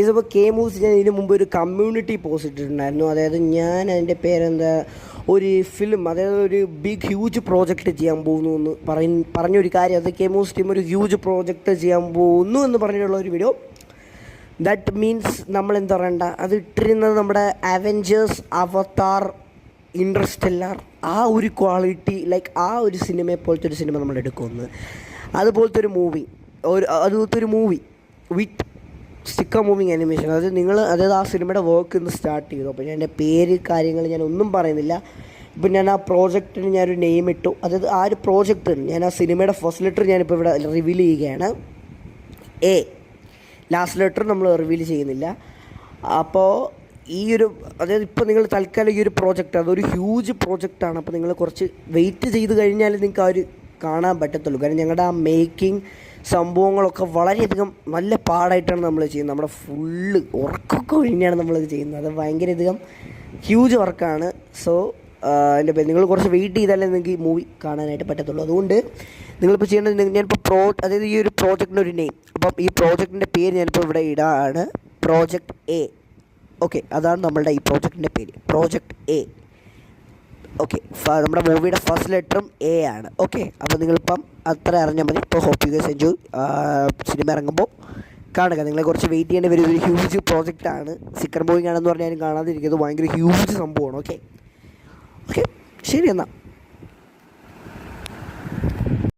ഇതിപ്പോൾ K moves ഞാൻ ഇതിന് മുമ്പ് ഒരു കമ്മ്യൂണിറ്റി പോസ്റ്റ് ഇട്ടിട്ടുണ്ടായിരുന്നു. അതായത് ഞാൻ അതിൻ്റെ പേരെന്താ, ഒരു ഫിലിം, അതായത് ഒരു ബിഗ് ഹ്യൂജ് പ്രോജക്റ്റ് ചെയ്യാൻ പോകുന്നു എന്ന് പറഞ്ഞൊരു കാര്യം. അത് കെ മൂവ്സ് ടീം ഒരു ഹ്യൂജ് പ്രോജക്റ്റ് ചെയ്യാൻ പോകുന്നു എന്ന് പറഞ്ഞിട്ടുള്ള ഒരു വീഡിയോ. ദാറ്റ് മീൻസ് നമ്മൾ എന്താ പറയണ്ട, അത് ഇട്ടിരുന്നത് നമ്മുടെ അവെഞ്ചേഴ്സ്, അവതാർ, ഇൻട്രസ്റ്റെല്ലാർ, ആ ഒരു ക്വാളിറ്റി, ലൈക്ക് ആ ഒരു സിനിമയെ പോലത്തെ ഒരു സിനിമ നമ്മൾ എടുക്കുമെന്ന്. അതുപോലത്തെ ഒരു മൂവി, അതുപോലത്തെ ഒരു movie with sticker moving animation. അതായത് ആ സിനിമയുടെ വർക്ക് ഇന്ന് സ്റ്റാർട്ട് ചെയ്തു. അപ്പോൾ ഞാൻ എൻ്റെ പേര് കാര്യങ്ങൾ ഞാൻ ഒന്നും പറയുന്നില്ല. ഇപ്പം ഞാൻ ആ പ്രോജക്റ്റിന് ഞാനൊരു നെയിം ഇട്ടു. അതായത് ആ ഒരു പ്രോജക്റ്റ് ഞാൻ ആ സിനിമയുടെ ഫസ്റ്റ് ലെറ്റർ ഞാനിപ്പോൾ ഇവിടെ റിവീൽ ചെയ്യുകയാണ്. എ, ലാസ്റ്റ് ലെറ്റർ നമ്മൾ റിവീൽ ചെയ്യുന്നില്ല. അപ്പോൾ അതായത് ഇപ്പോൾ നിങ്ങൾ തൽക്കാലം ഈ ഒരു പ്രോജക്റ്റ്, അതൊരു ഹ്യൂജ് പ്രോജക്റ്റാണ്. അപ്പോൾ നിങ്ങൾ കുറച്ച് വെയിറ്റ് ചെയ്ത് കഴിഞ്ഞാൽ നിങ്ങൾക്ക് ആ ഒരു കാണാൻ പറ്റത്തുള്ളൂ. കാരണം ഞങ്ങളുടെ ആ മേക്കിംഗ് സംഭവങ്ങളൊക്കെ വളരെയധികം നല്ല പാടായിട്ടാണ് നമ്മൾ ചെയ്യുന്നത്. നമ്മുടെ ഫുള്ള് ഉറക്കമൊക്കെ കഴിഞ്ഞാണ് നമ്മളത് ചെയ്യുന്നത്. അത് ഭയങ്കരധികം ഹ്യൂജ് വർക്കാണ്. സോ എൻ്റെ പേര് നിങ്ങൾ കുറച്ച് വെയിറ്റ് ചെയ്താലേ നിങ്ങൾക്ക് ഈ മൂവി കാണാനായിട്ട് പറ്റത്തുള്ളൂ. അതുകൊണ്ട് നിങ്ങളിപ്പോൾ ചെയ്യേണ്ടത്, ഞാനിപ്പോൾ അതായത് ഈ ഒരു പ്രോജക്റ്റിൻ്റെ ഒരു നെയിം, അപ്പം ഈ പ്രോജക്റ്റിൻ്റെ പേര് ഞാനിപ്പോൾ ഇവിടെ ഇടാണ്, പ്രോജക്റ്റ് എ. ഓക്കെ, അതാണ് നമ്മളുടെ ഈ പ്രോജക്റ്റിൻ്റെ പേര്, പ്രോജക്റ്റ് എ. ഓക്കെ, നമ്മുടെ മൂവിയുടെ ഫസ്റ്റ് ലെറ്ററും എ ആണ്. ഓക്കെ, അപ്പോൾ നിങ്ങളിപ്പം അത്ര അറിഞ്ഞാൽ മതി. ഇപ്പോൾ ഹോപ്പ് യു ഗൈസ് എൻജോയ്. സിനിമ ഇറങ്ങുമ്പോൾ കാണുക. നിങ്ങളെ കുറച്ച് വെയിറ്റ് ചെയ്യേണ്ടി വരും. ഒരു ഹ്യൂജ് പ്രോജക്റ്റാണ്. സ്റ്റിക്കർ മൂവിങ് ആണെന്ന് പറഞ്ഞാലും കാണാതിരിക്കുന്നത് ഭയങ്കര ഹ്യൂജ് സംഭവമാണ്. ഓക്കെ, ശരി എന്നാൽ.